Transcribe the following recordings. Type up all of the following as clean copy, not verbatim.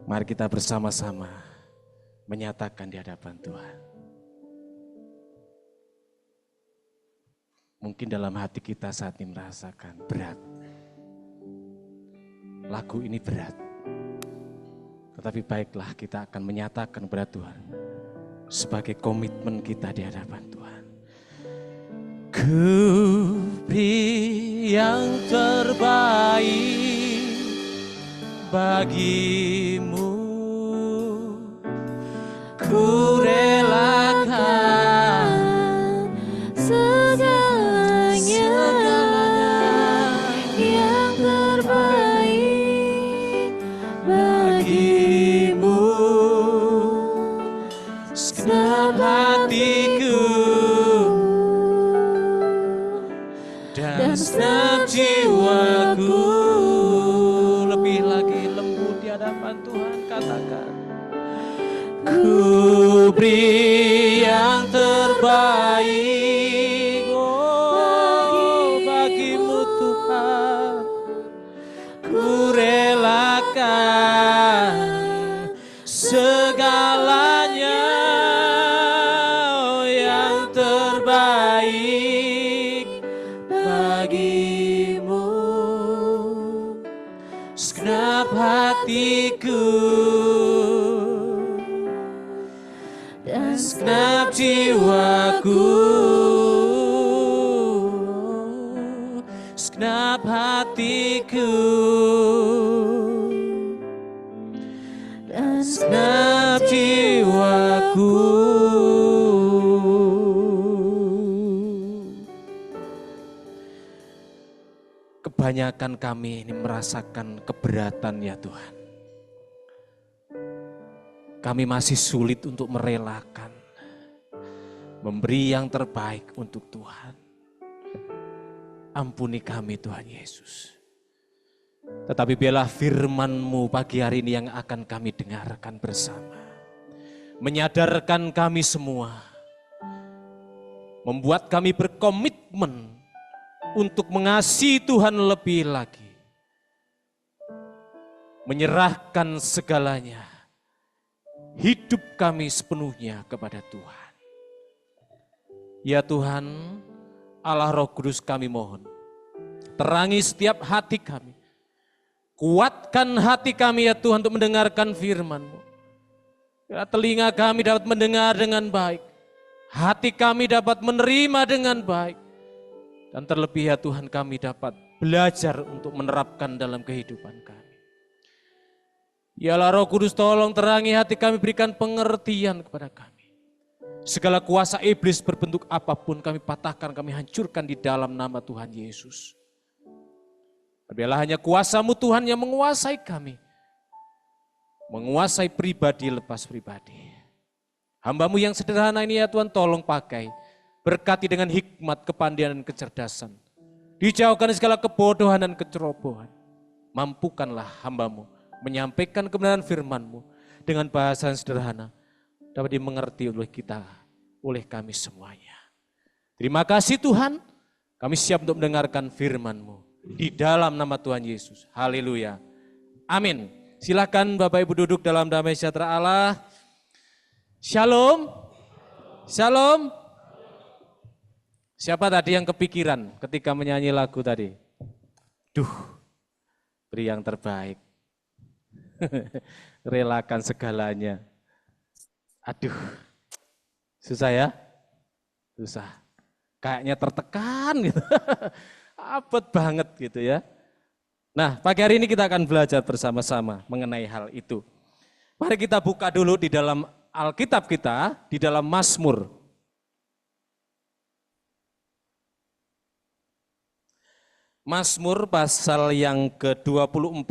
Mari kita bersama-sama menyatakan di hadapan Tuhan. Mungkin dalam hati kita saat ini merasakan berat. Lagu ini berat. Tetapi baiklah kita akan menyatakan kepada Tuhan sebagai komitmen kita di hadapan Tuhan. Ku beri yang terbaik bagimu, ku relakan segalanya yang terbaik bagimu, segenap hatiku dan segenap jiwaku. Lebih lagi lembut di hadapan Tuhan, katakan ku beri yang terbaik, oh bagimu Tuhan, ku relakan segalanya, oh yang terbaik bagimu, segenap hatiku dan segenap jiwaku, segenap hatiku dan segenap jiwaku. Kebanyakan kami ini merasakan keberatan ya Tuhan. Kami masih sulit untuk merelakan, memberi yang terbaik untuk Tuhan. Ampuni kami Tuhan Yesus. Tetapi biarlah firman-Mu pagi hari ini yang akan kami dengarkan bersama. Menyadarkan kami semua, membuat kami berkomitmen untuk mengasihi Tuhan lebih lagi. Menyerahkan segalanya, hidup kami sepenuhnya kepada Tuhan. Ya Tuhan, Allah Roh Kudus kami mohon, terangi setiap hati kami. Kuatkan hati kami ya Tuhan untuk mendengarkan firman-Mu. Ya, telinga kami dapat mendengar dengan baik. Hati kami dapat menerima dengan baik. Dan terlebih ya Tuhan kami dapat belajar untuk menerapkan dalam kehidupan kami. Ya Allah Roh Kudus tolong terangi hati kami, berikan pengertian kepada kami. Segala kuasa iblis berbentuk apapun kami patahkan, kami hancurkan di dalam nama Tuhan Yesus. Biarlah hanya kuasa-Mu Tuhan yang menguasai kami. Menguasai pribadi lepas pribadi. Hamba-Mu yang sederhana ini ya Tuhan tolong pakai. Berkati dengan hikmat, kepandaian, dan kecerdasan. Dijauhkan segala kebodohan dan kecerobohan. Mampukanlah hamba-Mu menyampaikan kebenaran firman-Mu dengan bahasa yang sederhana. Dapat dimengerti oleh kita, oleh kami semuanya. Terima kasih Tuhan, kami siap untuk mendengarkan firman-Mu. Di dalam nama Tuhan Yesus. Haleluya. Amin. Silakan Bapak Ibu duduk dalam damai sejahtera Allah. Shalom. Shalom. Siapa tadi yang kepikiran ketika menyanyi lagu tadi? Duh, beri yang terbaik. Relakan segalanya. Aduh, susah ya? Susah. Kayaknya tertekan gitu. Abot banget gitu ya. Nah, pagi hari ini kita akan belajar bersama-sama mengenai hal itu. Mari kita buka dulu di dalam Alkitab kita, di dalam Mazmur. Mazmur pasal yang ke-24,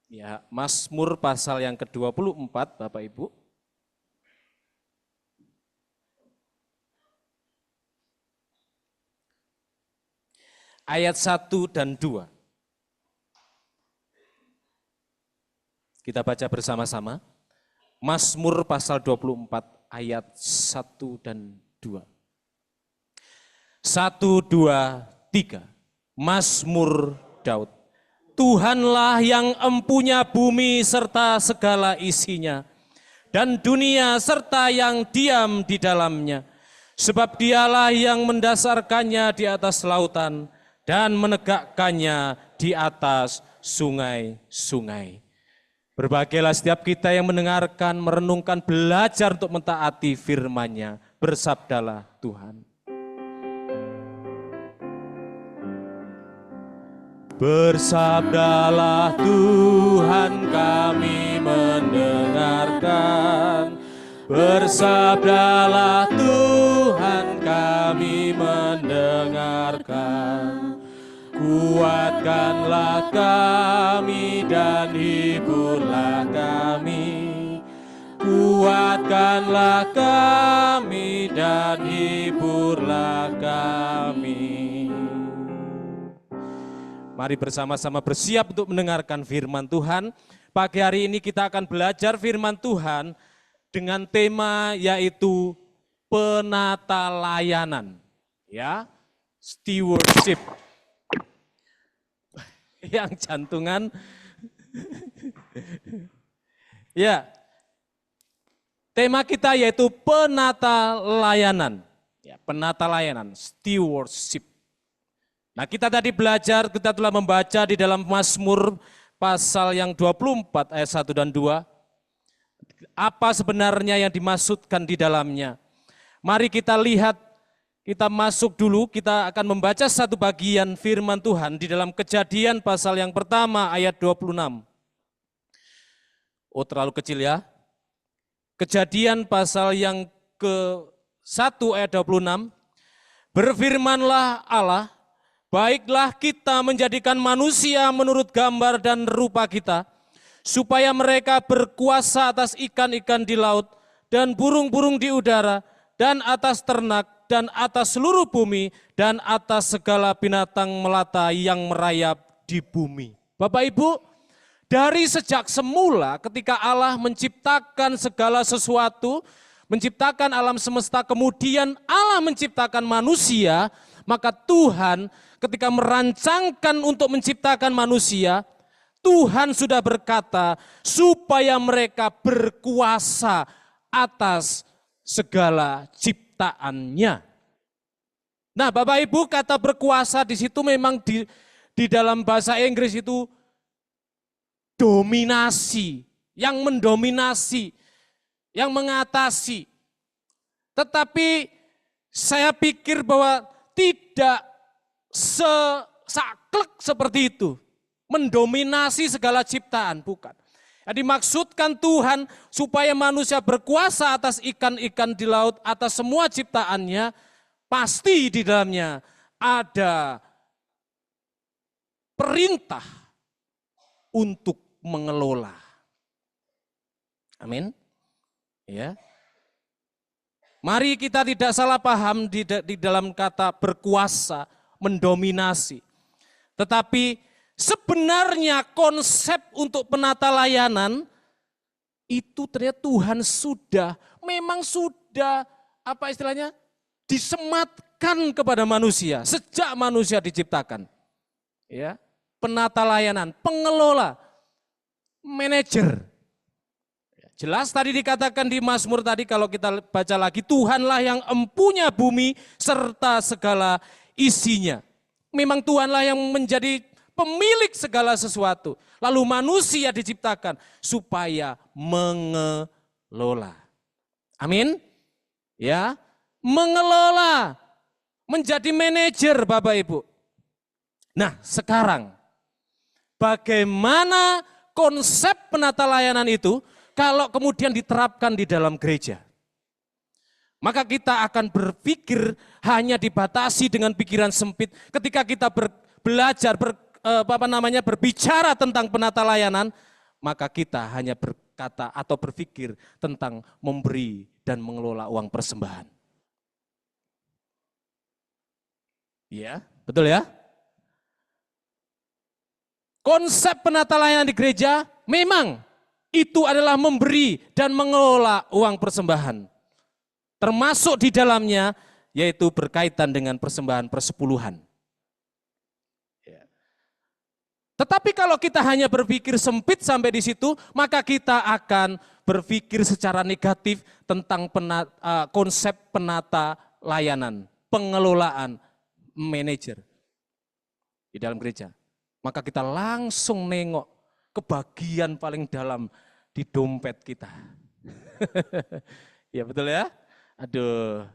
ya, Mazmur pasal yang ke-24 Bapak Ibu. Ayat 1 dan 2. Kita baca bersama-sama. Mazmur pasal 24 ayat 1 dan 2. 1, 2, 3. Mazmur Daud. Tuhanlah yang empunya bumi serta segala isinya, dan dunia serta yang diam di dalamnya. Sebab dialah yang mendasarkannya di atas lautan dan menegakkannya di atas sungai-sungai. Berbahagialah setiap kita yang mendengarkan, merenungkan, belajar untuk mentaati firman-Nya. Bersabdalah Tuhan. Bersabdalah Tuhan, kami mendengarkan. Bersabdalah Tuhan, kami mendengarkan. Kuatkanlah kami dan hiburlah kami. Kuatkanlah kami dan hiburlah kami. Mari bersama-sama bersiap untuk mendengarkan firman Tuhan. Pagi hari ini kita akan belajar firman Tuhan dengan tema yaitu penata layanan. Ya, stewardship. Yang jantungan. Ya, tema kita yaitu penata layanan. Ya, penata layanan, stewardship. Nah, kita tadi belajar, kita telah membaca di dalam Mazmur pasal yang 24 ayat 1 dan 2. Apa sebenarnya yang dimaksudkan di dalamnya? Mari kita lihat, kita masuk dulu, kita akan membaca satu bagian firman Tuhan di dalam Kejadian pasal yang pertama ayat 26. Oh, terlalu kecil ya. Kejadian pasal yang ke-1 ayat 26. Berfirmanlah Allah, baiklah kita menjadikan manusia menurut gambar dan rupa kita, supaya mereka berkuasa atas ikan-ikan di laut dan burung-burung di udara dan atas ternak dan atas seluruh bumi dan atas segala binatang melata yang merayap di bumi. Bapak Ibu, dari sejak semula ketika Allah menciptakan segala sesuatu, menciptakan alam semesta, kemudian Allah menciptakan manusia, maka Tuhan ketika merancangkan untuk menciptakan manusia, Tuhan sudah berkata supaya mereka berkuasa atas segala ciptaannya. Nah, Bapak Ibu, kata berkuasa di situ memang di dalam bahasa Inggris itu dominasi, yang mendominasi, yang mengatasi. Tetapi saya pikir bahwa tidak saklek seperti itu. Mendominasi segala ciptaan, bukan. Yang dimaksudkan Tuhan supaya manusia berkuasa atas ikan-ikan di laut, atas semua ciptaannya, pasti di dalamnya ada perintah untuk mengelola. Amin. Ya. Mari kita tidak salah paham di dalam kata berkuasa, mendominasi. Tetapi sebenarnya konsep untuk penata layanan itu ternyata Tuhan memang sudah apa istilahnya disematkan kepada manusia sejak manusia diciptakan. Ya, penata layanan, pengelola, manajer. Jelas tadi dikatakan di Mazmur tadi kalau kita baca lagi, Tuhanlah yang empunya bumi serta segala isinya. Memang Tuhanlah yang menjadi pemilik segala sesuatu. Lalu manusia diciptakan supaya mengelola. Amin. Ya, mengelola, menjadi manajer Bapak Ibu. Nah, sekarang bagaimana konsep penata layanan itu kalau kemudian diterapkan di dalam gereja? Maka kita akan berpikir hanya dibatasi dengan pikiran sempit ketika kita belajar berbicara tentang penata layanan, maka kita hanya berkata atau berpikir tentang memberi dan mengelola uang persembahan. Ya, betul ya? Konsep penata layanan di gereja memang itu adalah memberi dan mengelola uang persembahan. Termasuk di dalamnya yaitu berkaitan dengan persembahan persepuluhan. Tetapi kalau kita hanya berpikir sempit sampai di situ, maka kita akan berpikir secara negatif tentang konsep penata layanan, pengelolaan, manajer di dalam gereja. Maka kita langsung nengok ke bagian paling dalam di dompet kita. Ya betul ya? Aduh,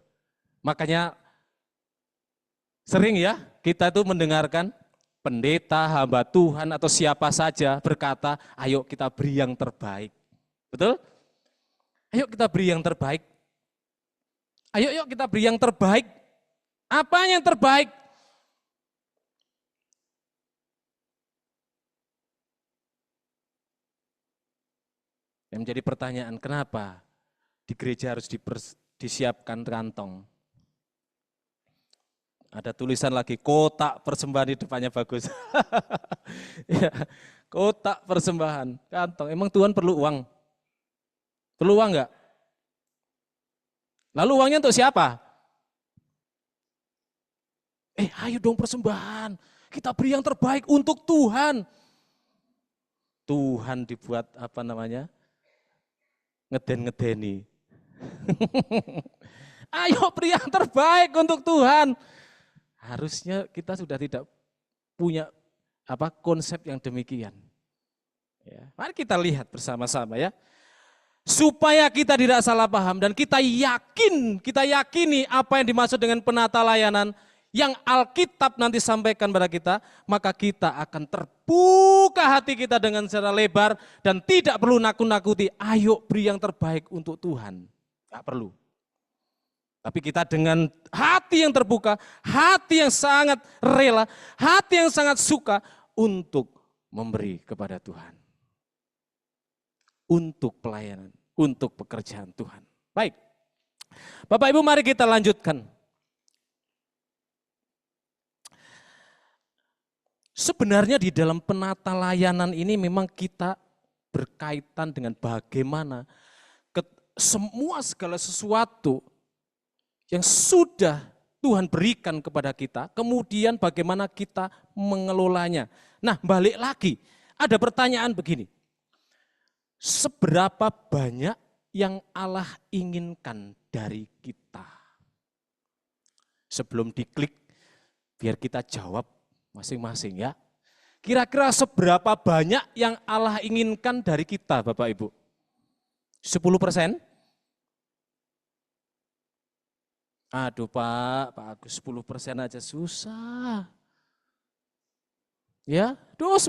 makanya sering ya kita itu mendengarkan pendeta, hamba Tuhan atau siapa saja berkata, ayo kita beri yang terbaik. Betul? Ayo kita beri yang terbaik. Ayo kita beri yang terbaik. Apa yang terbaik? Yang menjadi pertanyaan, kenapa di gereja harus disiapkan kantong? Ada tulisan lagi, kotak persembahan di depannya bagus. Ya, kotak persembahan, kantong. Emang Tuhan perlu uang? Perlu uang enggak? Lalu uangnya untuk siapa? Ayo dong persembahan. Kita beri yang terbaik untuk Tuhan. Tuhan dibuat apa namanya? Ngeden-ngedeni. Ayo beri yang terbaik untuk Tuhan. Harusnya kita sudah tidak punya konsep yang demikian. Ya, mari kita lihat bersama-sama ya. Supaya kita tidak salah paham dan kita yakini apa yang dimaksud dengan penata layanan yang Alkitab nanti sampaikan pada kita, maka kita akan terbuka hati kita dengan secara lebar dan tidak perlu nakut-nakuti, ayo beri yang terbaik untuk Tuhan. Tidak perlu. Tapi kita dengan hati yang terbuka, hati yang sangat rela, hati yang sangat suka untuk memberi kepada Tuhan. Untuk pelayanan, untuk pekerjaan Tuhan. Baik, Bapak Ibu mari kita lanjutkan. Sebenarnya di dalam penata layanan ini memang kita berkaitan dengan bagaimana segala sesuatu yang sudah Tuhan berikan kepada kita, kemudian bagaimana kita mengelolanya. Nah, balik lagi, ada pertanyaan begini. Seberapa banyak yang Allah inginkan dari kita? Sebelum diklik, biar kita jawab masing-masing ya. Kira-kira seberapa banyak yang Allah inginkan dari kita, Bapak Ibu? 10%? Aduh Pak Agus 10% aja susah. Ya, 10%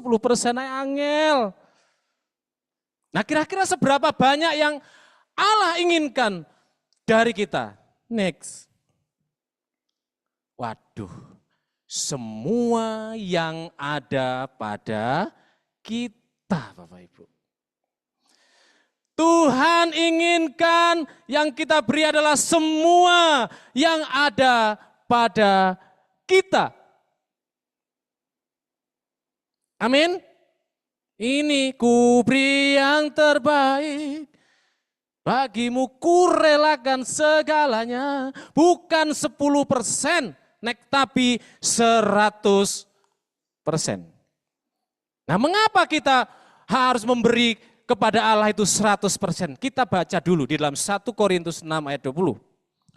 aja angel. Nah kira-kira seberapa banyak yang Allah inginkan dari kita? Next. Waduh, semua yang ada pada kita Bapak Ibu. Tuhan inginkan yang kita beri adalah semua yang ada pada kita. Amin. Ini ku beri yang terbaik. Bagimu ku relakan segalanya. Bukan 10%, tapi 100%. Nah mengapa kita harus memberi kepada Allah itu 100%. Kita baca dulu di dalam 1 Korintus 6 ayat 20.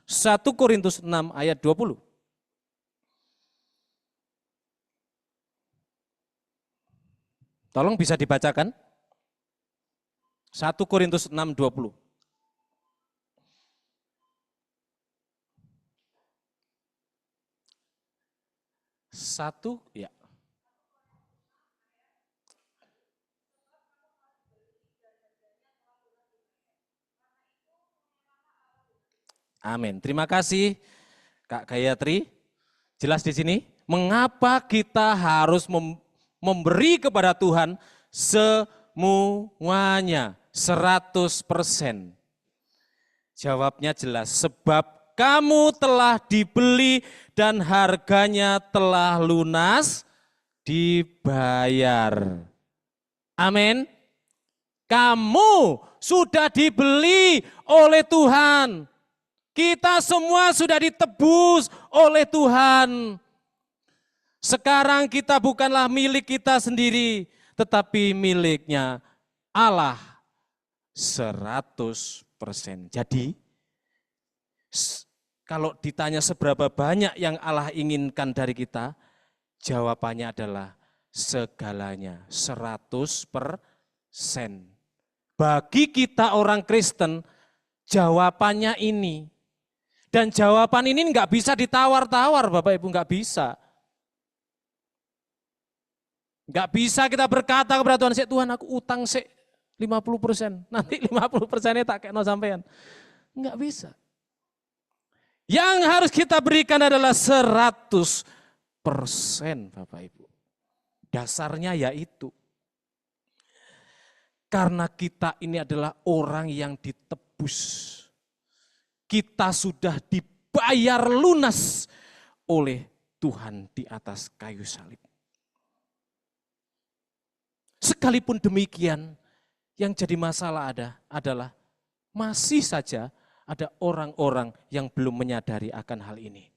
1 Korintus 6 ayat 20. Tolong bisa dibacakan. 1 Korintus 6, 20. Satu, ya. Amin. Terima kasih Kak Gayatri. Jelas di sini, mengapa kita harus memberi kepada Tuhan semuanya 100%. Jawabnya jelas, sebab kamu telah dibeli dan harganya telah lunas dibayar. Amin. Kamu sudah dibeli oleh Tuhan. Kita semua sudah ditebus oleh Tuhan. Sekarang kita bukanlah milik kita sendiri, tetapi miliknya Allah 100%. Jadi, kalau ditanya seberapa banyak yang Allah inginkan dari kita, jawabannya adalah segalanya, 100%. Bagi kita orang Kristen, jawabannya ini. Dan jawaban ini enggak bisa ditawar-tawar Bapak Ibu, enggak bisa. Enggak bisa kita berkata kepada Tuhan, Tuhan aku utang 50%, nanti 50%-nya tak kena sampean. Enggak bisa. Yang harus kita berikan adalah 100% Bapak Ibu. Dasarnya yaitu, karena kita ini adalah orang yang ditebus. Kita sudah dibayar lunas oleh Tuhan di atas kayu salib. Sekalipun demikian, yang jadi masalah adalah masih saja ada orang-orang yang belum menyadari akan hal ini.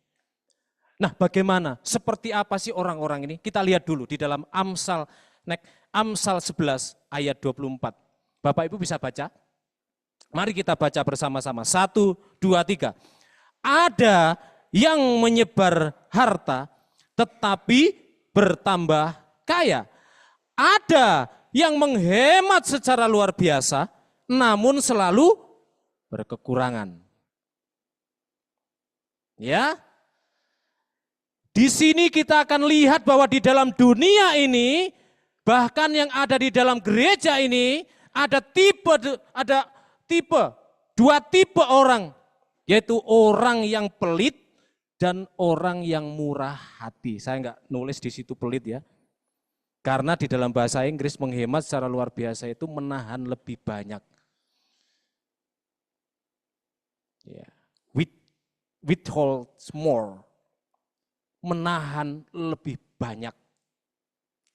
Nah, bagaimana? Seperti apa sih orang-orang ini? Kita lihat dulu di dalam Amsal 11 ayat 24. Bapak Ibu bisa baca? Mari kita baca bersama-sama. 1, 2, 3. Ada yang menyebar harta tetapi bertambah kaya. Ada yang menghemat secara luar biasa namun selalu berkekurangan. Ya. Di sini kita akan lihat bahwa di dalam dunia ini, bahkan yang ada di dalam gereja ini, ada dua tipe orang, yaitu orang yang pelit dan orang yang murah hati. Saya enggak nulis di situ pelit ya, karena di dalam bahasa Inggris menghemat secara luar biasa itu menahan lebih banyak. Ya, withholds more, menahan lebih banyak.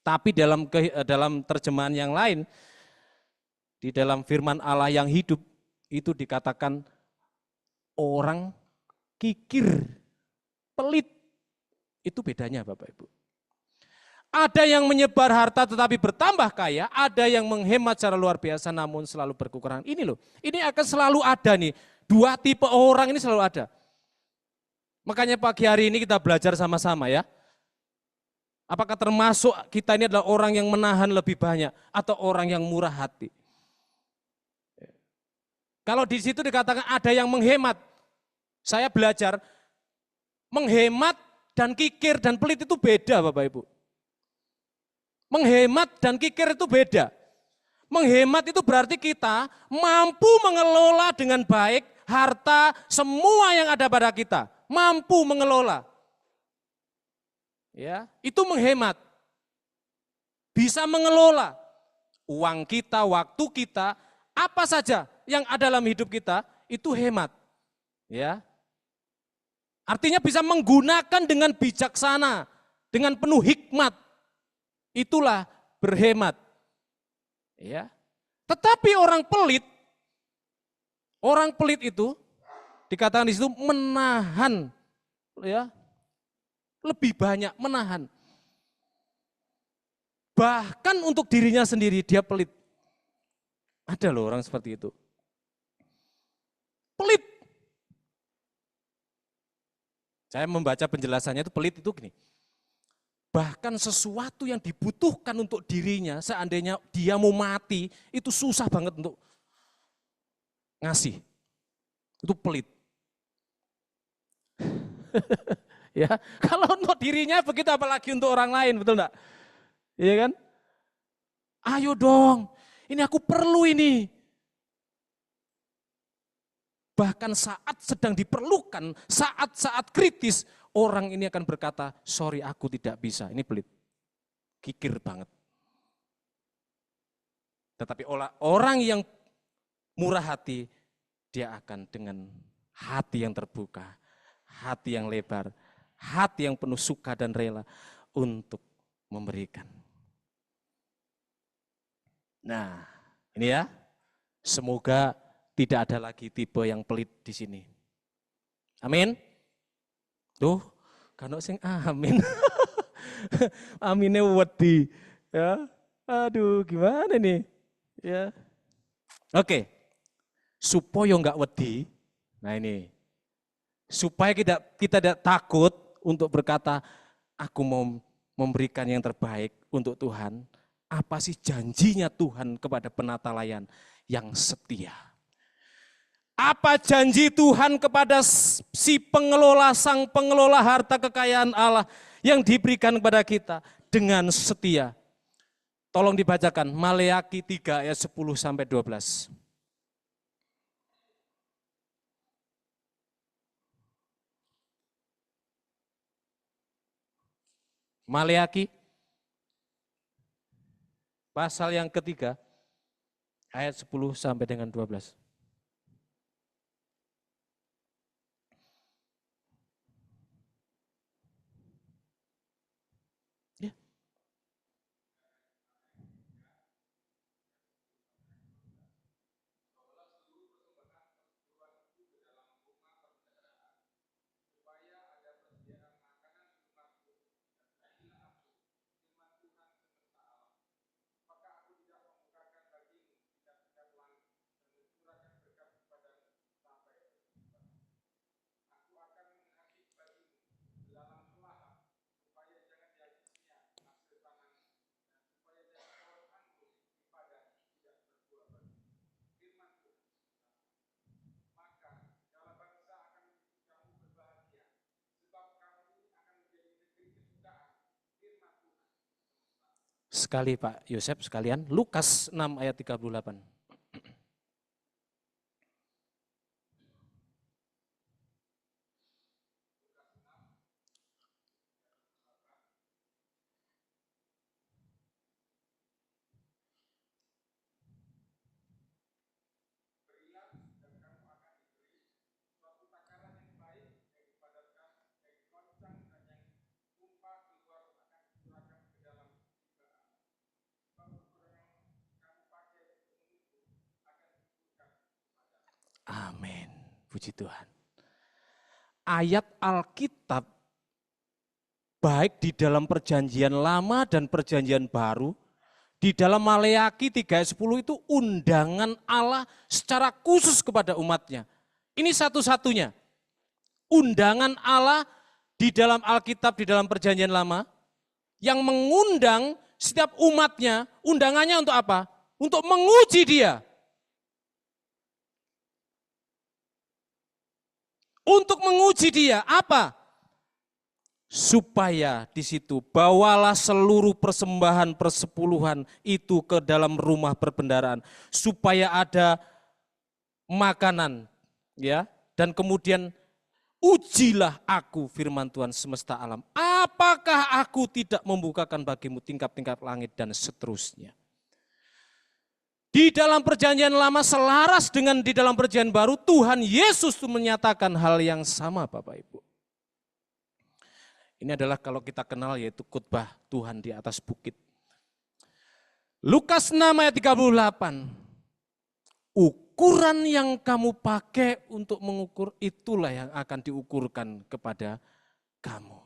Tapi dalam terjemahan yang lain, di dalam firman Allah yang hidup, itu dikatakan orang kikir, pelit. Itu bedanya Bapak Ibu. Ada yang menyebar harta tetapi bertambah kaya, ada yang menghemat secara luar biasa namun selalu berkekurangan. Ini loh, ini akan selalu ada nih, dua tipe orang ini selalu ada. Makanya pagi hari ini kita belajar sama-sama ya. Apakah termasuk kita ini adalah orang yang menahan lebih banyak atau orang yang murah hati? Kalau di situ dikatakan ada yang menghemat, saya belajar menghemat dan kikir dan pelit itu beda Bapak Ibu. Menghemat dan kikir itu beda. Menghemat itu berarti kita mampu mengelola dengan baik harta semua yang ada pada kita, mampu mengelola. Ya, itu menghemat. Bisa mengelola uang kita, waktu kita, apa saja yang ada dalam hidup kita itu hemat. Ya. Artinya bisa menggunakan dengan bijaksana, dengan penuh hikmat. Itulah berhemat. Ya. Tetapi orang pelit itu dikatakan di situ menahan, ya, lebih banyak menahan. Bahkan untuk dirinya sendiri dia pelit. Ada loh orang seperti itu. Pelit. Saya membaca penjelasannya itu pelit itu gini. Bahkan sesuatu yang dibutuhkan untuk dirinya, seandainya dia mau mati, itu susah banget untuk ngasih. Itu pelit. Ya, kalau untuk dirinya begitu apalagi untuk orang lain, betul enggak? Iya kan? Ayo dong, ini aku perlu ini. Bahkan saat sedang diperlukan, saat-saat kritis, orang ini akan berkata, sorry aku tidak bisa, ini pelit. Kikir banget. Tetapi orang yang murah hati, dia akan dengan hati yang terbuka, hati yang lebar, hati yang penuh suka dan rela untuk memberikan. Nah, ini ya, semoga tidak ada lagi tipe yang pelit di sini. Amin. Tuh, kan sing amin. Amine wedi. Ya. Aduh, gimana nih? Ya. Oke. Supaya enggak wedi. Nah ini. Supaya kita tidak takut untuk berkata, aku mau memberikan yang terbaik untuk Tuhan. Apa sih janjinya Tuhan kepada penata layan yang setia? Apa janji Tuhan kepada si pengelola, sang pengelola harta kekayaan Allah yang diberikan kepada kita dengan setia? Tolong dibacakan Maleakhi 3 ayat 10 sampai 12. Maleakhi pasal yang ketiga ayat 10 sampai dengan 12. Sekali Pak Yosef sekalian, Lukas 6 ayat 38. Amin, puji Tuhan. Ayat Alkitab baik di dalam perjanjian lama dan perjanjian baru, di dalam Maleakhi 3 ayat 10 itu undangan Allah secara khusus kepada umatnya. Ini satu-satunya undangan Allah di dalam Alkitab, di dalam perjanjian lama, yang mengundang setiap umatnya. Undangannya untuk apa? Untuk menguji dia. Untuk menguji dia, apa? Supaya di situ bawalah seluruh persembahan persepuluhan itu ke dalam rumah perbendaharaan, supaya ada makanan, ya. Dan kemudian ujilah aku, firman Tuhan semesta alam. Apakah aku tidak membukakan bagimu tingkap-tingkap langit dan seterusnya. Di dalam perjanjian lama selaras dengan di dalam perjanjian baru, Tuhan Yesus itu menyatakan hal yang sama Bapak Ibu. Ini adalah kalau kita kenal yaitu khotbah Tuhan di atas bukit. Lukas 6 ayat 38. Ukuran yang kamu pakai untuk mengukur itulah yang akan diukurkan kepada kamu.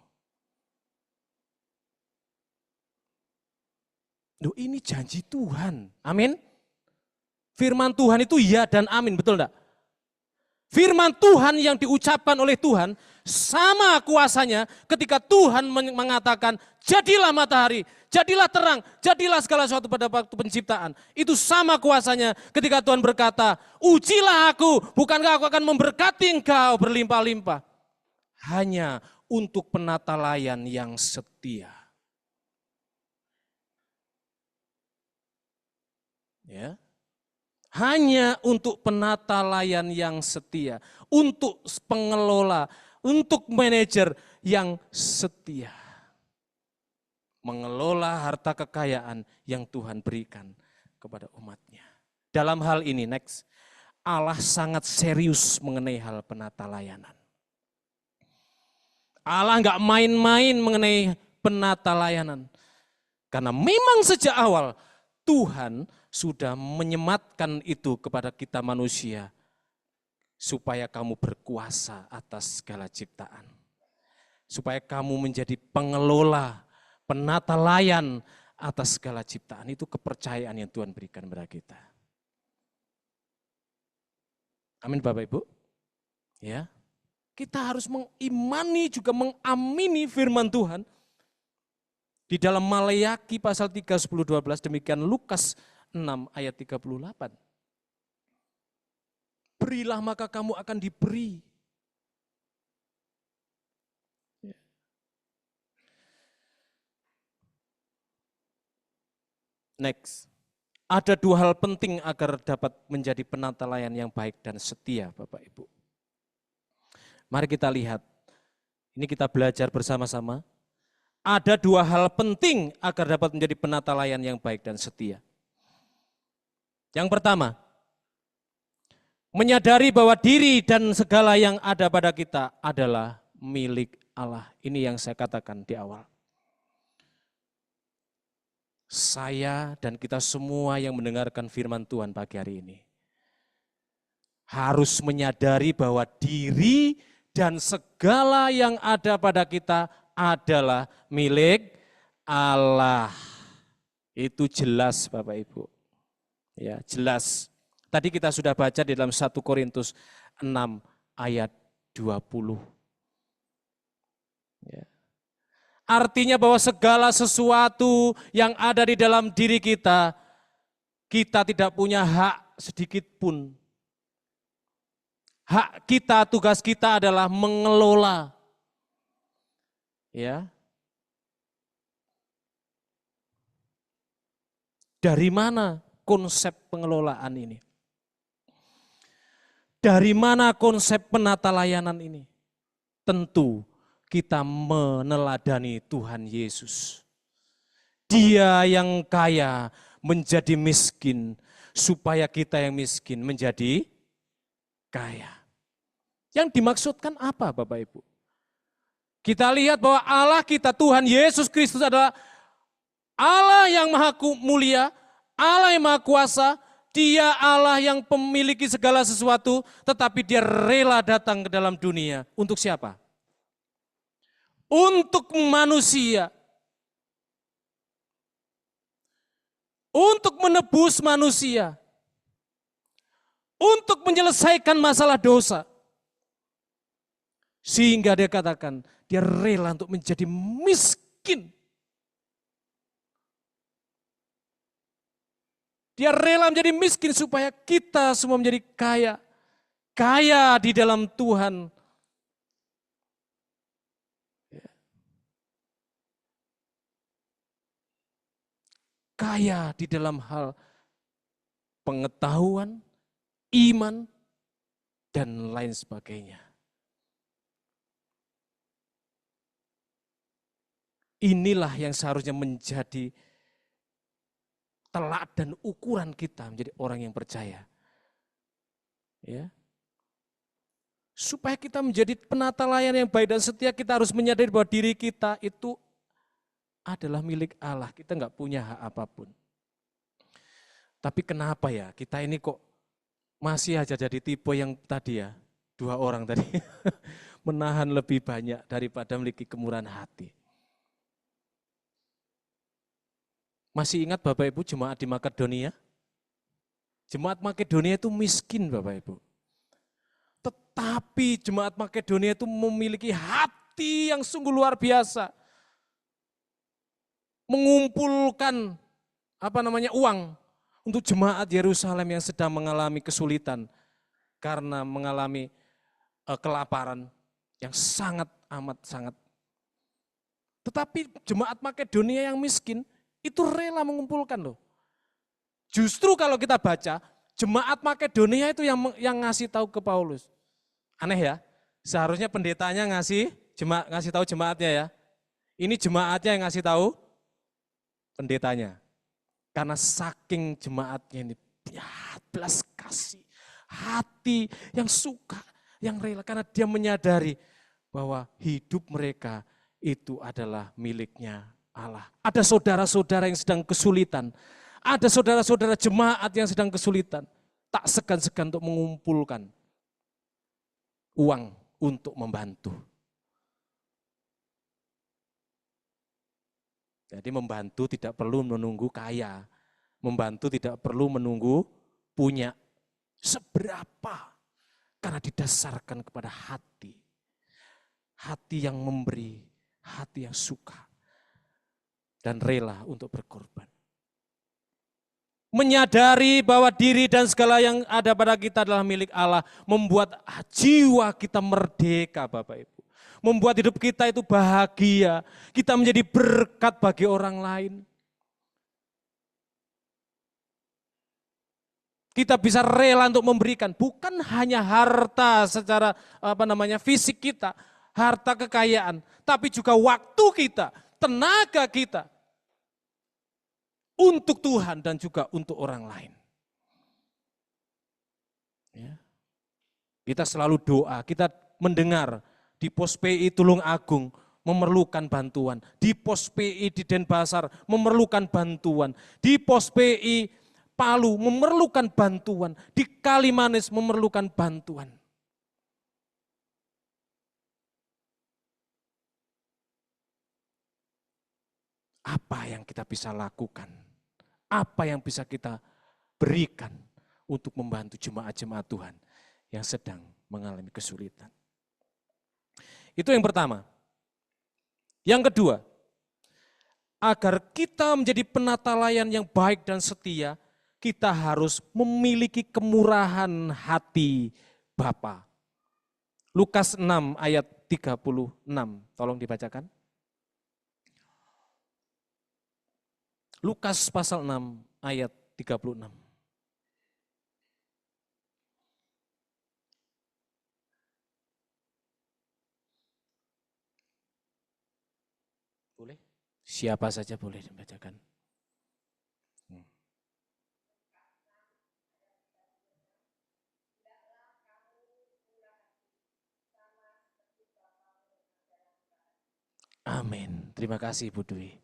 Loh, ini janji Tuhan. Amin. Firman Tuhan itu ya dan amin, betul enggak? Firman Tuhan yang diucapkan oleh Tuhan sama kuasanya ketika Tuhan mengatakan jadilah matahari, jadilah terang, jadilah segala sesuatu pada waktu penciptaan. Itu sama kuasanya ketika Tuhan berkata, ujilah aku, bukankah aku akan memberkati engkau berlimpah-limpah. Hanya untuk penata layan yang setia. Ya. Hanya untuk penata layan yang setia, untuk pengelola, untuk manajer yang setia. Mengelola harta kekayaan yang Tuhan berikan kepada umatnya. Dalam hal ini, next, Allah sangat serius mengenai hal penata layanan. Allah enggak main-main mengenai penata layanan. Karena memang sejak awal Tuhan sudah menyematkan itu kepada kita manusia supaya kamu berkuasa atas segala ciptaan. Supaya kamu menjadi pengelola, penata layan atas segala ciptaan. Itu kepercayaan yang Tuhan berikan kepada kita. Amin Bapak Ibu. Ya, kita harus mengimani juga mengamini firman Tuhan. Di dalam Maleakhi pasal 3, 10, 12, demikian Lukas 6 ayat 38. Berilah maka kamu akan diberi. Next. Ada dua hal penting agar dapat menjadi penata layan yang baik dan setia, Bapak Ibu. Mari kita lihat, ini kita belajar bersama-sama. Ada dua hal penting agar dapat menjadi penata layan yang baik dan setia. Yang pertama, menyadari bahwa diri dan segala yang ada pada kita adalah milik Allah. Ini yang saya katakan di awal. Saya dan kita semua yang mendengarkan firman Tuhan pagi hari ini harus menyadari bahwa diri dan segala yang ada pada kita adalah milik Allah. Itu jelas Bapak Ibu. Ya, jelas. Tadi kita sudah baca di dalam 1 Korintus 6 ayat 20. Ya. Artinya bahwa segala sesuatu yang ada di dalam diri kita, kita tidak punya hak sedikit pun. Hak kita, tugas kita adalah mengelola. Ya. Dari mana konsep pengelolaan ini? Dari mana konsep penata layanan ini? Tentu kita meneladani Tuhan Yesus. Dia yang kaya menjadi miskin, supaya kita yang miskin menjadi kaya. Yang dimaksudkan apa Bapak Ibu? Kita lihat bahwa Allah kita, Tuhan Yesus Kristus adalah Allah yang maha mulia, Allah yang maha kuasa. Dia Allah yang memiliki segala sesuatu, tetapi dia rela datang ke dalam dunia. Untuk siapa? Untuk manusia. Untuk menebus manusia. Untuk menyelesaikan masalah dosa. Sehingga dia katakan, dia rela untuk menjadi miskin. Dia rela menjadi miskin supaya kita semua menjadi kaya. Kaya di dalam Tuhan. Kaya di dalam hal pengetahuan, iman, dan lain sebagainya. Inilah yang seharusnya menjadi teladan ukuran kita menjadi orang yang percaya. Ya. Supaya kita menjadi penata layan yang baik dan setia, kita harus menyadari bahwa diri kita itu adalah milik Allah, kita nggak punya hak apapun. Tapi kenapa ya kita ini kok masih aja jadi tipe yang tadi ya, 2 orang tadi, menahan lebih banyak daripada memiliki kemurahan hati. Masih ingat Bapak Ibu jemaat di Makedonia? Jemaat Makedonia itu miskin Bapak Ibu. Tetapi jemaat Makedonia itu memiliki hati yang sungguh luar biasa. Mengumpulkan uang untuk jemaat Yerusalem yang sedang mengalami kesulitan karena mengalami kelaparan yang sangat. Tetapi jemaat Makedonia yang miskin itu rela mengumpulkan loh. Justru kalau kita baca, jemaat Makedonia itu yang ngasih tahu ke Paulus. Aneh ya, seharusnya pendetanya ngasih tahu jemaatnya ya. Ini jemaatnya yang ngasih tahu pendetanya. Karena saking jemaatnya ini belas kasih, hati yang suka, yang rela. Karena dia menyadari bahwa hidup mereka itu adalah miliknya Allah. Ada saudara-saudara yang sedang kesulitan. Ada saudara-saudara jemaat yang sedang kesulitan. Tak segan-segan untuk mengumpulkan uang untuk membantu. Jadi membantu tidak perlu menunggu kaya, membantu tidak perlu menunggu punya. Seberapa? Karena didasarkan kepada hati. Hati yang memberi, hati yang suka. Dan rela untuk berkorban. Menyadari bahwa diri dan segala yang ada pada kita adalah milik Allah. Membuat jiwa kita merdeka Bapak Ibu. Membuat hidup kita itu bahagia. Kita menjadi berkat bagi orang lain. Kita bisa rela untuk memberikan. Bukan hanya harta secara fisik kita. Harta kekayaan. Tapi juga waktu kita. Tenaga kita. Untuk Tuhan dan juga untuk orang lain. Ya. Kita selalu doa. Kita mendengar. Di Pos PI Tulung Agung memerlukan bantuan. Di Pos PI di Denpasar memerlukan bantuan. Di Pos PI Palu memerlukan bantuan. Di Kalimanis memerlukan bantuan. Apa yang kita bisa lakukan? Apa yang bisa kita berikan untuk membantu jemaat-jemaat Tuhan yang sedang mengalami kesulitan? Itu yang pertama. Yang kedua, agar kita menjadi penata layan yang baik dan setia, kita harus memiliki kemurahan hati Bapa. Lukas 6 ayat 36, tolong dibacakan. Lukas pasal 6 ayat 36. Boleh? Siapa saja boleh dibacakan. Amin. Terima kasih Ibu Dwi.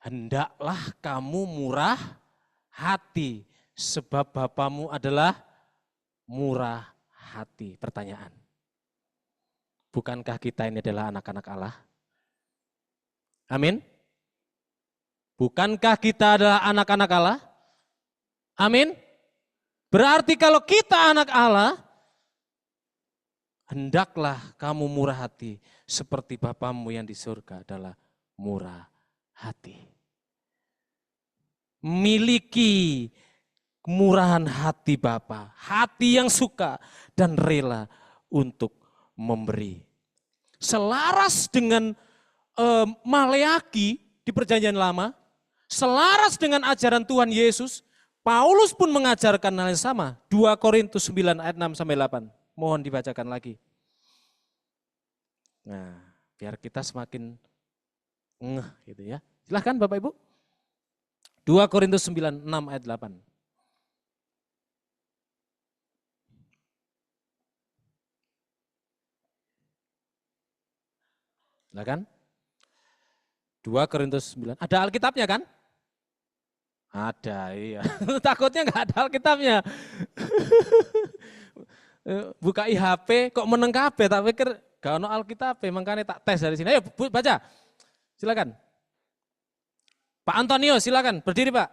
Hendaklah kamu murah hati, sebab Bapamu adalah murah hati. Pertanyaan. Bukankah kita ini adalah anak-anak Allah? Amin. Bukankah kita adalah anak-anak Allah? Amin. Berarti kalau kita anak Allah, hendaklah kamu murah hati seperti Bapamu yang di surga adalah murah hati. Miliki kemurahan hati Bapa, hati yang suka dan rela untuk memberi. Selaras dengan Maleaki di Perjanjian Lama, selaras dengan ajaran Tuhan Yesus, Paulus pun mengajarkan hal yang sama. 2 Korintus 9 ayat 6 sampai 8. Mohon dibacakan lagi. Nah, biar kita semakin ngeh gitu ya. Silahkan Bapak Ibu. 2 Korintus 9, 6 ayat 8. Silahkan. 2 Korintus 9. Ada Alkitabnya kan? Ada, iya. Takutnya enggak ada Alkitabnya. Buka IHP kok meneng kabeh, tak pikir gak ono Alkitab, makanya tak tes dari sini. Ayo baca. Silakan. Pak Antonio silakan, berdiri Pak.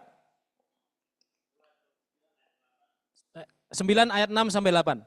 9 ayat 6 sampai 8.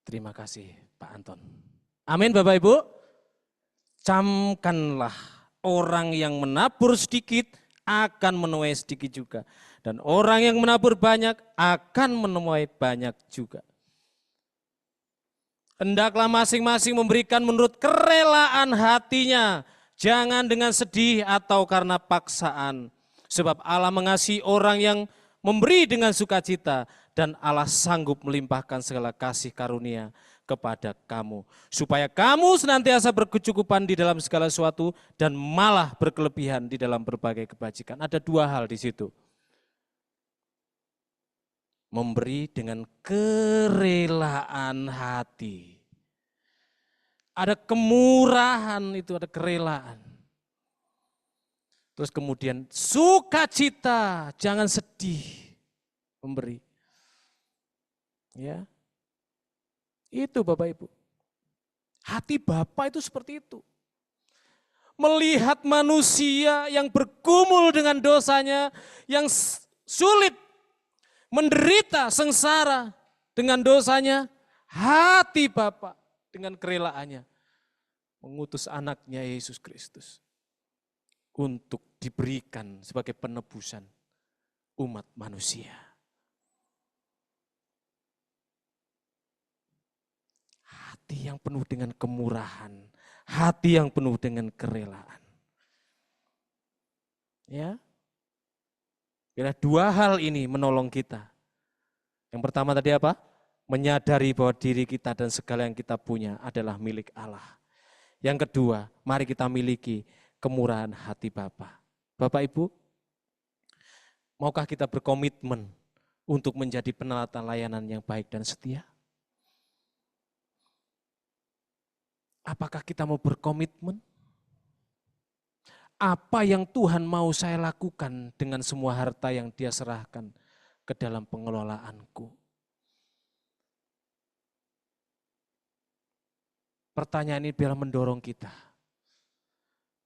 Terima kasih Pak Anton. Amin Bapak Ibu. Camkanlah orang yang menabur sedikit akan menuai sedikit juga. Dan orang yang menabur banyak akan menuai banyak juga. Hendaklah masing-masing memberikan menurut kerelaan hatinya, jangan dengan sedih atau karena paksaan. Sebab Allah mengasihi orang yang memberi dengan sukacita, dan Allah sanggup melimpahkan segala kasih karunia kepada kamu. Supaya kamu senantiasa berkecukupan di dalam segala sesuatu dan malah berkelebihan di dalam berbagai kebajikan. Ada dua hal di situ. Memberi dengan kerelaan hati. Ada kemurahan itu, ada kerelaan. Terus kemudian sukacita, jangan sedih memberi. Ya. Itu Bapak Ibu. Hati Bapa itu seperti itu. Melihat manusia yang bergumul dengan dosanya, yang sulit, menderita, sengsara dengan dosanya, hati Bapa dengan kerelaannya mengutus anaknya Yesus Kristus untuk diberikan sebagai penebusan umat manusia. Hati yang penuh dengan kemurahan, hati yang penuh dengan kerelaan. Ya. Kira dua hal ini menolong kita. Yang pertama tadi apa? Menyadari bahwa diri kita dan segala yang kita punya adalah milik Allah. Yang kedua, mari kita miliki kemurahan hati Bapa. Bapak Ibu, maukah kita berkomitmen untuk menjadi penelatan layanan yang baik dan setia? Apakah kita mau berkomitmen? Apa yang Tuhan mau saya lakukan dengan semua harta yang Dia serahkan ke dalam pengelolaanku? Pertanyaan ini biar mendorong kita.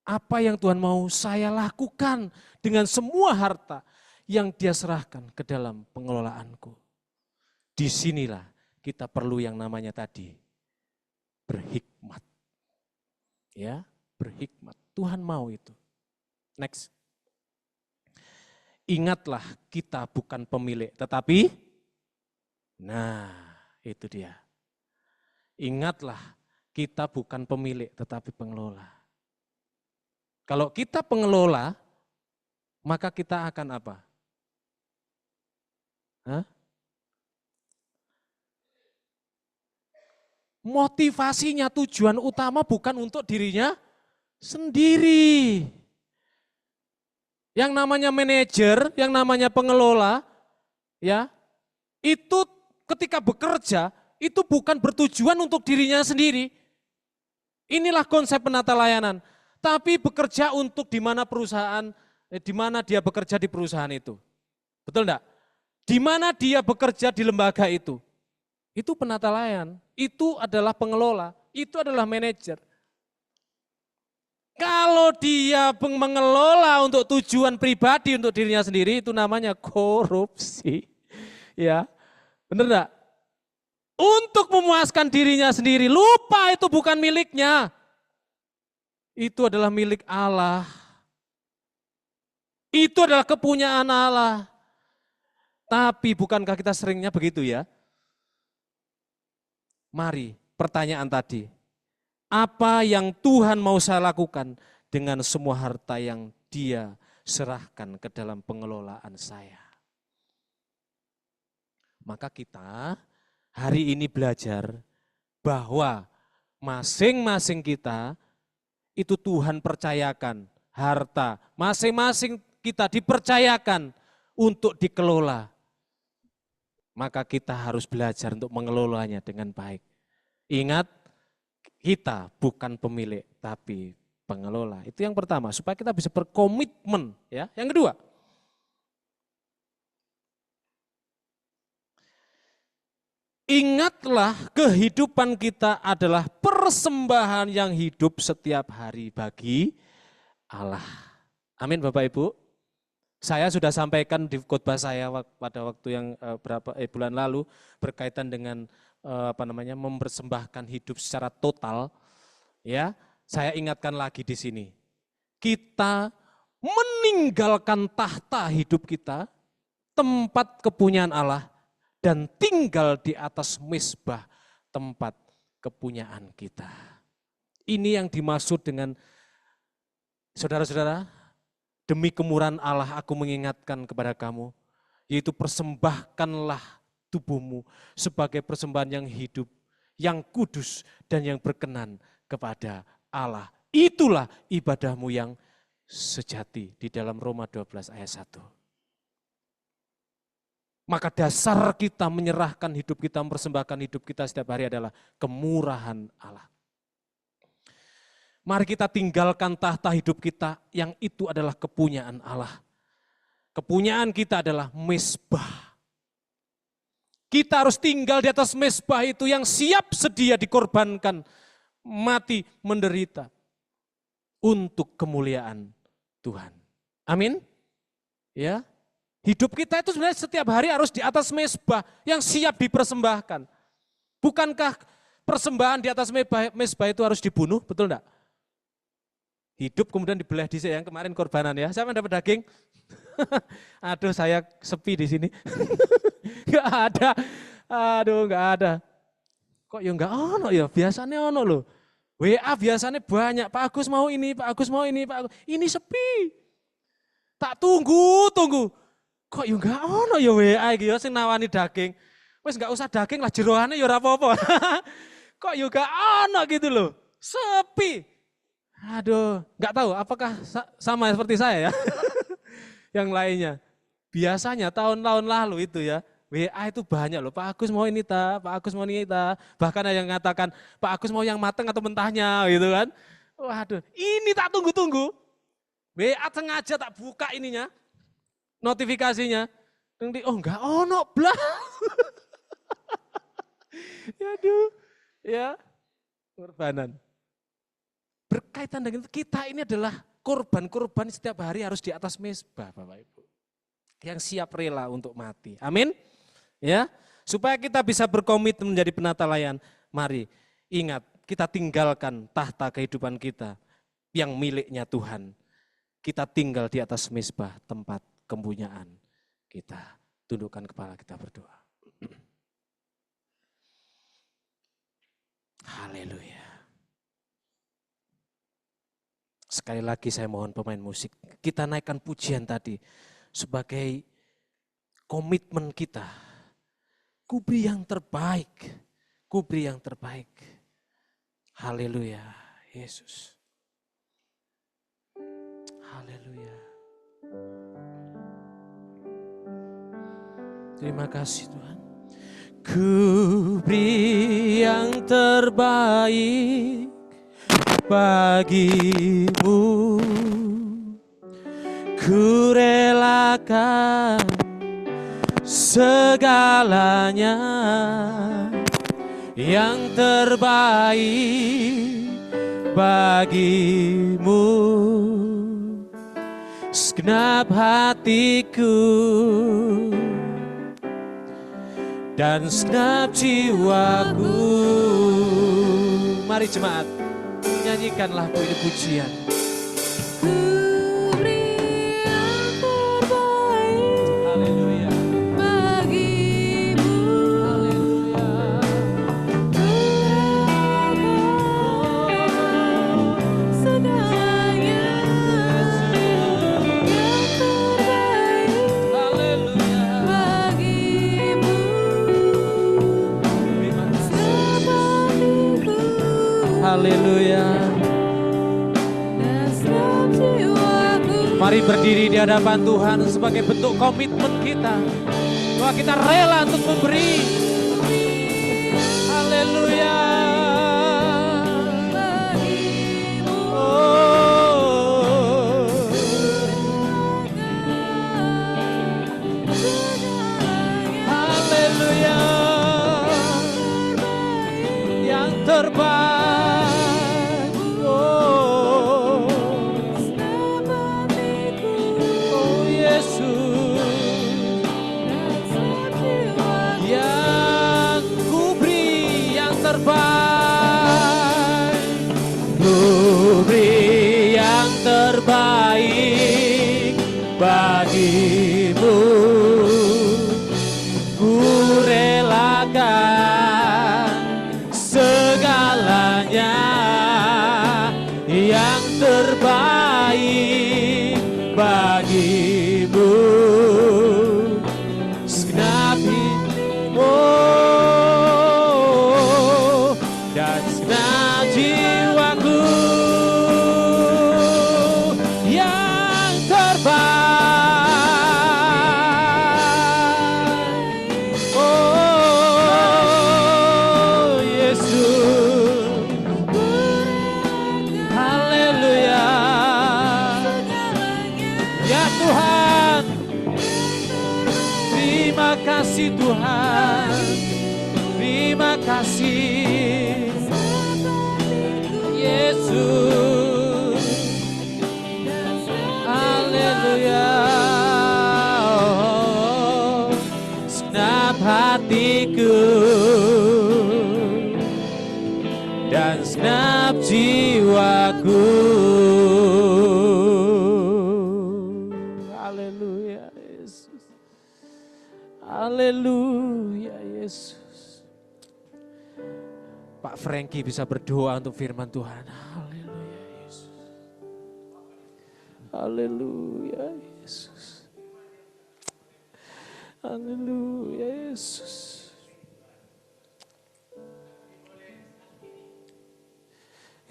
Apa yang Tuhan mau saya lakukan dengan semua harta yang Dia serahkan ke dalam pengelolaanku? Disinilah kita perlu yang namanya tadi, berhikmat. Ya, berhikmat. Tuhan mau itu. Next. Ingatlah kita bukan pemilik, tetapi, nah itu dia. Ingatlah kita bukan pemilik, tetapi pengelola. Kalau kita pengelola, maka kita akan apa? Hah? Motivasinya, tujuan utama bukan untuk dirinya sendiri. Yang namanya manajer, yang namanya pengelola, ya, itu ketika bekerja, itu bukan bertujuan untuk dirinya sendiri. Inilah konsep penata layanan. Tapi bekerja untuk di mana perusahaan, di mana dia bekerja di perusahaan itu. Betul enggak? Di mana dia bekerja di lembaga itu penata layanan, itu adalah pengelola, itu adalah manajer. Kalau dia mengelola untuk tujuan pribadi, untuk dirinya sendiri, itu namanya korupsi. Ya, benar enggak? Untuk memuaskan dirinya sendiri, lupa itu bukan miliknya. Itu adalah milik Allah. Itu adalah kepunyaan Allah. Tapi bukankah kita seringnya begitu ya? Mari, pertanyaan tadi. Apa yang Tuhan mau saya lakukan dengan semua harta yang Dia serahkan ke dalam pengelolaan saya? Maka kita hari ini belajar bahwa masing-masing kita itu Tuhan percayakan harta. Masing-masing kita dipercayakan untuk dikelola. Maka kita harus belajar untuk mengelolanya dengan baik. Ingat, kita bukan pemilik, tapi pengelola. Itu yang pertama, supaya kita bisa berkomitmen. Ya. Yang kedua, ingatlah kehidupan kita adalah persembahan yang hidup setiap hari bagi Allah. Amin Bapak Ibu. Saya sudah sampaikan di khotbah saya pada waktu yang bulan lalu berkaitan dengan mempersembahkan hidup secara total. Ya, saya ingatkan lagi di sini. Kita meninggalkan tahta hidup kita, tempat kepunyaan Allah, dan tinggal di atas mezbah tempat kepunyaan kita. Ini yang dimaksud dengan, saudara-saudara, demi kemurahan Allah aku mengingatkan kepada kamu, yaitu persembahkanlah tubuhmu sebagai persembahan yang hidup, yang kudus dan yang berkenan kepada Allah. Itulah ibadahmu yang sejati di dalam Roma 12 ayat 1. Maka dasar kita menyerahkan hidup kita, mempersembahkan hidup kita setiap hari adalah kemurahan Allah. Mari kita tinggalkan tahta hidup kita yang itu adalah kepunyaan Allah. Kepunyaan kita adalah mezbah. Kita harus tinggal di atas mezbah itu yang siap sedia dikorbankan, mati, menderita untuk kemuliaan Tuhan. Amin. Ya. Hidup kita itu sebenarnya setiap hari harus di atas mezbah yang siap dipersembahkan. Bukankah persembahan di atas mezbah itu harus dibunuh, betul enggak? Hidup kemudian dibelah di yang kemarin korbanan ya. Siapa yang dapat daging? Aduh, saya sepi di sini. Enggak ada. Aduh, enggak ada. Kok ya enggak ono ya? Biasanya ono loh. WA biasanya banyak. Pak Agus mau ini, Pak Agus mau ini, Pak Agus. Ini sepi. Tak tunggu. Kok ya enggak ono ya WA iki ya sing nawani daging. Wis enggak usah daging lah, jeroane ya ora apa-apa. Kok ya enggak ono gitu loh. Sepi. Aduh, enggak tahu apakah sama seperti saya ya. Yang lainnya. Biasanya tahun-tahun lalu itu ya, WA itu banyak loh, Pak Agus mau ini ta, Pak Agus mau ini ta. Bahkan ada yang mengatakan, Pak Agus mau yang matang atau mentahnya gitu kan. Waduh, ini tak tunggu-tunggu. WA sengaja tak buka ininya, notifikasinya. Oh enggak ono blah. Aduh, ya korbanan. Berkaitan dengan kita ini adalah korban-korban setiap hari harus di atas mezbah Bapak Ibu. Yang siap rela untuk mati. Amin. Ya, supaya kita bisa berkomitmen menjadi penata layan. Mari ingat, kita tinggalkan tahta kehidupan kita yang miliknya Tuhan. Kita tinggal di atas mezbah tempat kepunyaan kita. Tundukkan kepala, kita berdoa. Haleluya. Sekali lagi saya mohon pemain musik, kita naikkan pujian tadi sebagai komitmen kita. Kuberi yang terbaik, kuberi yang terbaik. Haleluya, Yesus. Haleluya. Terima kasih Tuhan. Kuberi yang terbaik bagimu, ku relakan segalanya, yang terbaik bagimu, segenap hatiku dan segenap jiwaku. Mari jemaat, nyanyikanlah ini pujian. Haleluya. Haleluya. Mari berdiri di hadapan Tuhan sebagai bentuk komitmen kita, bahwa kita rela untuk memberi. Haleluya. Oh. Haleluya. Yang terbaik. Kuberi yang terbaik bagimu, ku relakan segala Terima kasih Tuhan, terima kasih Yesus. Haleluya. Segenap hatiku dan segenap jiwaku. Haleluya Yesus. Haleluya Yesus. Pak Frankie bisa berdoa untuk firman Tuhan. Haleluya Yesus. Haleluya Yesus. Haleluya Yesus.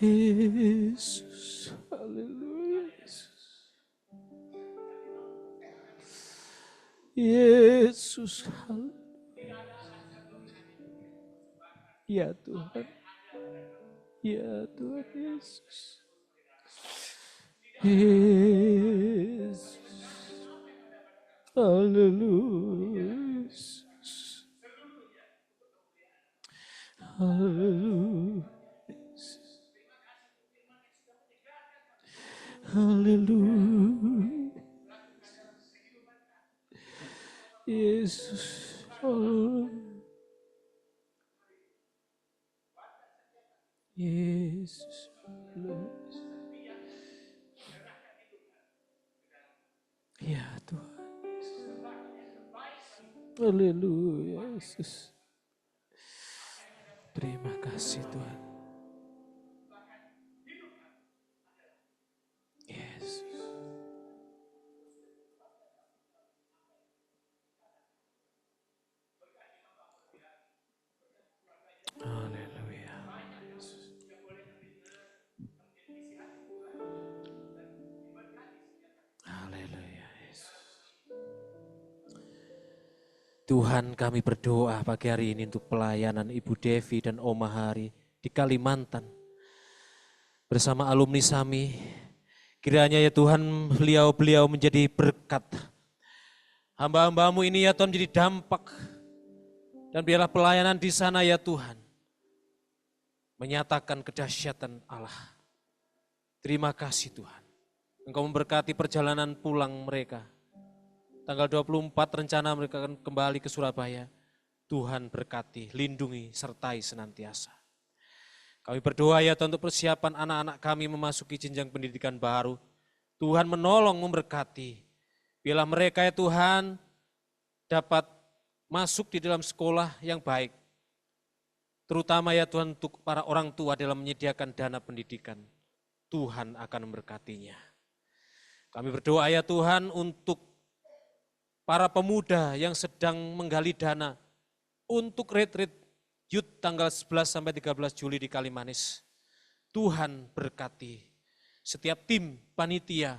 Yesus. Haleluya Yesus. Yesus. Haleluya. Ya Tuhan. Ya Tuhan Yesus. Yesus. Haleluya Yesus. Haleluya. Haleluya. Yesus. Haleluya. Yesus. Ya Tuhan. Haleluya Yesus. Terima kasih Tuhan. Yesus. Haleluya. Haleluya Yesus. Tuhan, kami berdoa pagi hari ini untuk pelayanan Ibu Devi dan Oma Hari di Kalimantan. Bersama alumni SAMI, kiranya ya Tuhan beliau menjadi berkat. Hamba-hambamu ini ya Tuhan menjadi dampak. Dan biarlah pelayanan di sana ya Tuhan menyatakan kedahsyatan Allah. Terima kasih Tuhan. Engkau memberkati perjalanan pulang mereka. Tanggal 24 rencana mereka akan kembali ke Surabaya. Tuhan berkati, lindungi, sertai senantiasa. Kami berdoa ya Tuhan untuk persiapan anak-anak kami memasuki jenjang pendidikan baru. Tuhan menolong, memberkati. Biarlah mereka ya Tuhan dapat masuk di dalam sekolah yang baik. Terutama ya Tuhan untuk para orang tua dalam menyediakan dana pendidikan. Tuhan akan memberkatinya. Kami berdoa ya Tuhan untuk para pemuda yang sedang menggali dana untuk retreat youth tanggal 11 sampai 13 Juli di Kalimanis. Tuhan berkati setiap tim panitia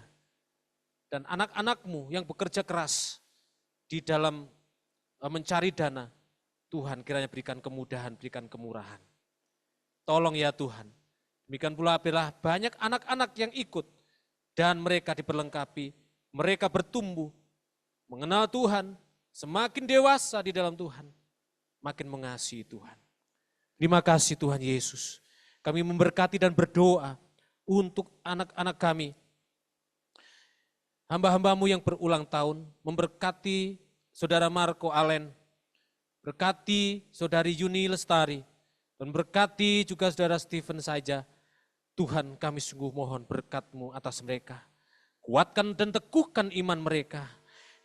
dan anak-anakmu yang bekerja keras di dalam mencari dana. Tuhan kiranya berikan kemudahan, berikan kemurahan. Tolong ya Tuhan. Demikian pula apabila banyak anak-anak yang ikut dan mereka diperlengkapi, mereka bertumbuh, mengenal Tuhan, semakin dewasa di dalam Tuhan, makin mengasihi Tuhan. Terima kasih Tuhan Yesus. Kami memberkati dan berdoa untuk anak-anak kami. Hamba-hambamu yang berulang tahun, memberkati Saudara Marco Allen, berkati Saudari Yuni Lestari, dan berkati juga Saudara Stephen saja. Tuhan, kami sungguh mohon berkat-Mu atas mereka. Kuatkan dan teguhkan iman mereka.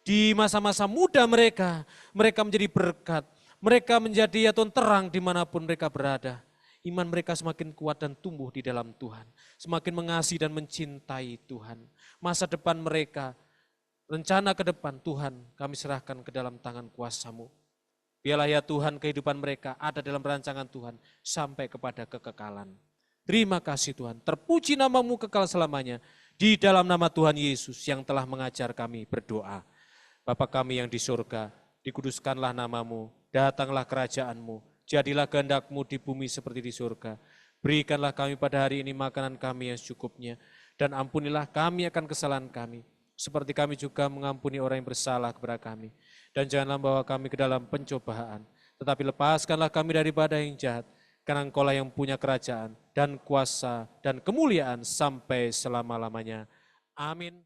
Di masa-masa muda mereka menjadi berkat. Mereka menjadi ya Tuhan terang dimanapun mereka berada. Iman mereka semakin kuat dan tumbuh di dalam Tuhan. Semakin mengasihi dan mencintai Tuhan. Masa depan mereka, rencana ke depan Tuhan kami serahkan ke dalam tangan kuasa-Mu. Biarlah ya Tuhan kehidupan mereka ada dalam rancangan Tuhan sampai kepada kekekalan. Terima kasih Tuhan, terpuji nama-Mu kekal selamanya. Di dalam nama Tuhan Yesus yang telah mengajar kami berdoa. Bapa kami yang di surga, dikuduskanlah nama-Mu, datanglah kerajaan-Mu, jadilah kehendak-Mu di bumi seperti di surga. Berikanlah kami pada hari ini makanan kami yang secukupnya, dan ampunilah kami akan kesalahan kami, seperti kami juga mengampuni orang yang bersalah kepada kami. Dan janganlah bawa kami ke dalam pencobaan, tetapi lepaskanlah kami daripada yang jahat, karena Engkau-lah yang punya kerajaan dan kuasa dan kemuliaan sampai selama-lamanya. Amin.